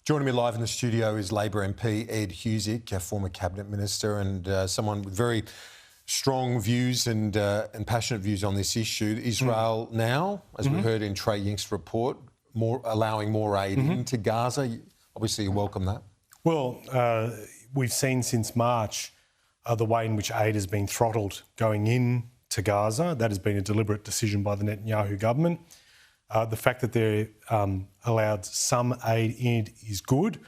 Joining me live in the studio is Labor MP Ed Husic, a former Cabinet Minister and someone with very strong views and passionate views on this issue. Israel now, as we heard in Trey Yink's report, allowing more aid into Gaza. Obviously, you welcome that. Well, we've seen since March the way in which aid has been throttled going in to Gaza. That has been a deliberate decision by the Netanyahu government. The fact that they're allowed some aid in is good,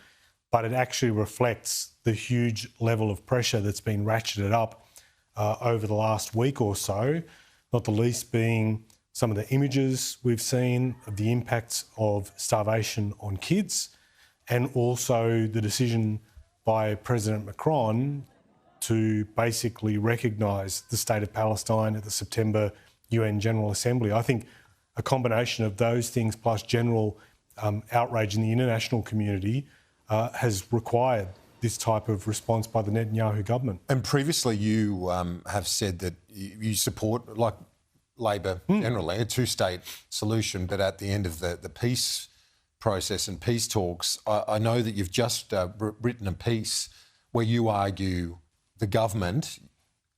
but it actually reflects the huge level of pressure that's been ratcheted up over the last week or so, not the least being some of the images we've seen of the impacts of starvation on kids, and also the decision by President Macron to basically recognise the state of Palestine at the September UN General Assembly. I think a combination of those things plus general outrage in the international community has required this type of response by the Netanyahu government. And previously you have said that you support, like Labor generally, a two-state solution, but at the end of the peace process and peace talks, I know that you've just written a piece where you argue the government,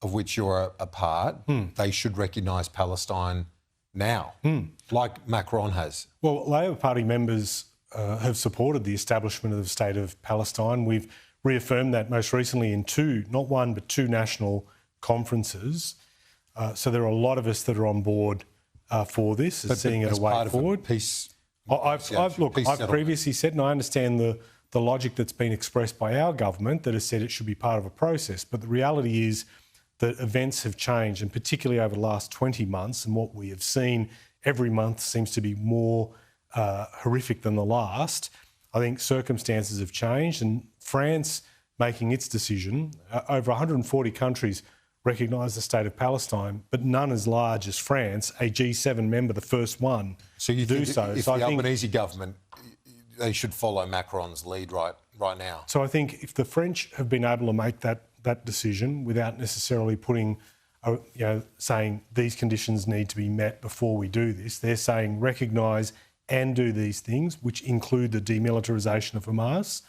of which you're a part, they should recognise Palestine now, like Macron has. Well, Labor Party members have supported the establishment of the state of Palestine. We've reaffirmed that most recently in not one, but two national conferences. So there are a lot of us that are on board for this, seeing it a way forward. Peace. I've previously said, and I understand the logic that's been expressed by our government that has said it should be part of a process, but the reality is that events have changed, and particularly over the last 20 months, and what we have seen every month seems to be more horrific than the last. I think circumstances have changed, and France making its decision, over 140 countries recognise the state of Palestine, but none as large as France, a G7 member, the first one so you to do think so. If the Albanese government, they should follow Macron's lead right now. So I think if the French have been able to make that decision without necessarily putting, saying these conditions need to be met before we do this, they're saying recognise and do these things, which include the demilitarisation of Hamas.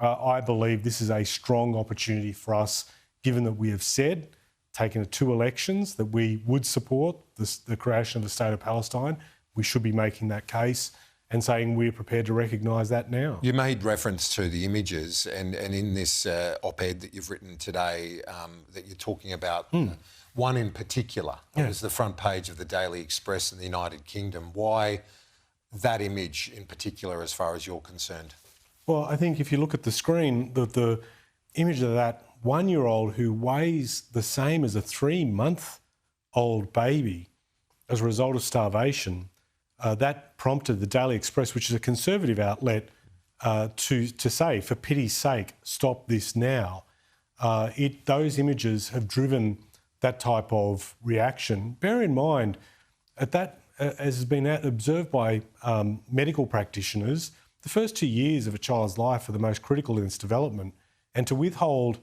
I believe this is a strong opportunity for us, given that we have said, taken 2 elections, that we would support the creation of the State of Palestine. We should be making that case and saying we're prepared to recognise that now. You made reference to the images, and in this op-ed that you've written today that you're talking about, one in particular, it was the front page of the Daily Express in the United Kingdom. Why that image in particular, as far as you're concerned? Well, I think if you look at the screen, the image of that 1-year-old who weighs the same as a 3-month-old baby as a result of starvation, that prompted the Daily Express, which is a conservative outlet, to say, for pity's sake, stop this now. Those images have driven that type of reaction. Bear in mind, as has been observed by medical practitioners, the first 2 years of a child's life are the most critical in its development, and to withhold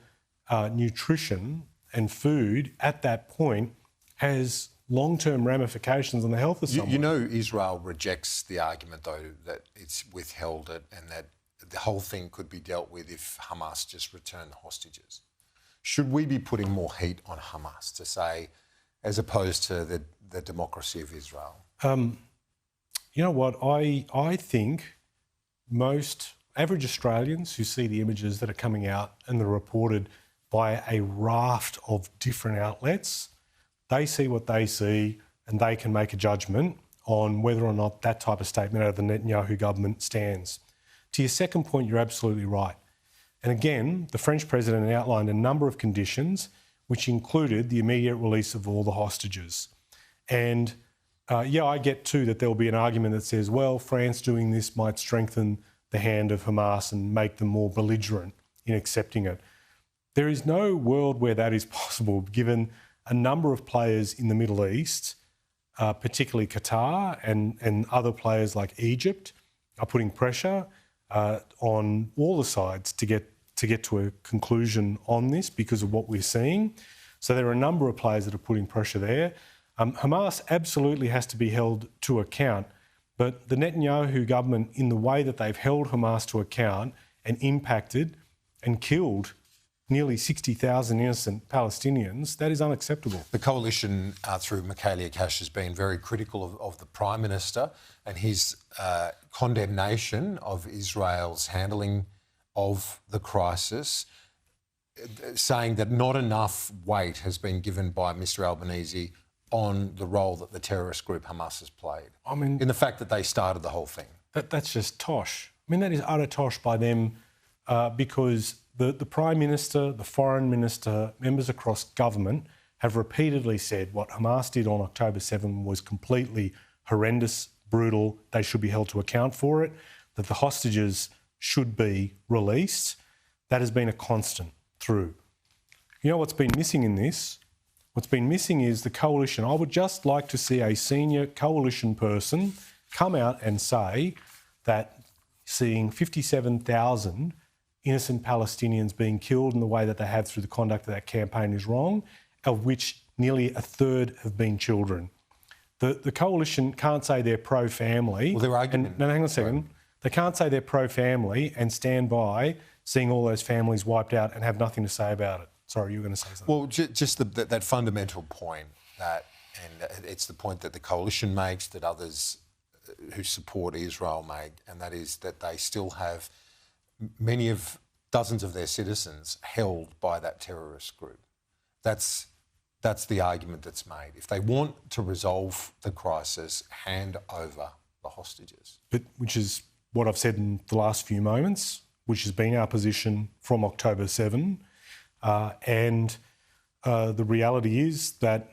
nutrition and food at that point has long-term ramifications on the health of someone. You know, Israel rejects the argument, though, that it's withheld it and that the whole thing could be dealt with if Hamas just returned the hostages. Should we be putting more heat on Hamas to say, as opposed to the democracy of Israel? You know what? I think most average Australians who see the images that are coming out and they're reported by a raft of different outlets, they see what they see and they can make a judgment on whether or not that type of statement out of the Netanyahu government stands. To your second point, you're absolutely right. And again, the French president outlined a number of conditions which included the immediate release of all the hostages. And I get too that there'll be an argument that says, well, France doing this might strengthen the hand of Hamas and make them more belligerent in accepting it. There is no world where that is possible, given a number of players in the Middle East, particularly Qatar and other players like Egypt, are putting pressure on all the sides to get to a conclusion on this because of what we're seeing. So there are a number of players that are putting pressure there. Hamas absolutely has to be held to account, But the Netanyahu government, in the way that they've held Hamas to account and impacted and killed nearly 60,000 innocent Palestinians, that is unacceptable. The coalition, through Michaelia Cash, has been very critical of the Prime Minister and his condemnation of Israel's handling of the crisis, saying that not enough weight has been given by Mr Albanese on the role that the terrorist group Hamas has played. I mean, in the fact that they started the whole thing. That's just tosh. I mean, that is utter tosh by them because the Prime Minister, the Foreign Minister, members across government have repeatedly said what Hamas did on October 7 was completely horrendous, brutal. They should be held to account for it, that the hostages should be released. That has been a constant through. You know what's been missing in this? What's been missing is the coalition. I would just like to see a senior coalition person come out and say that seeing 57,000 innocent Palestinians being killed in the way that they have through the conduct of that campaign is wrong, of which nearly a third have been children. The coalition can't say they're pro-family. Well, their argument... No, hang on a second. Right. They can't say they're pro-family and stand by seeing all those families wiped out and have nothing to say about it. Sorry, you were going to say something. Well, just that fundamental point, and it's the point that the coalition makes, that others who support Israel make, and that is that they still have many of dozens of their citizens held by that terrorist group. That's the argument that's made. If they want to resolve the crisis, hand over the hostages. But which is what I've said in the last few moments, which has been our position from October 7. And the reality is that,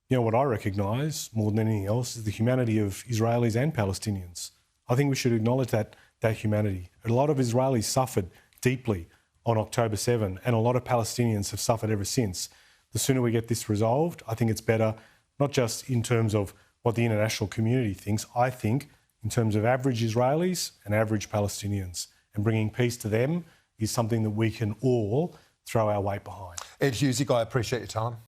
what I recognise more than anything else is the humanity of Israelis and Palestinians. I think we should acknowledge that humanity. A lot of Israelis suffered deeply on October 7 and a lot of Palestinians have suffered ever since. The sooner we get this resolved, I think it's better, not just in terms of what the international community thinks, I think in terms of average Israelis and average Palestinians. And bringing peace to them is something that we can all throw our weight behind. Ed Husic, I appreciate your time.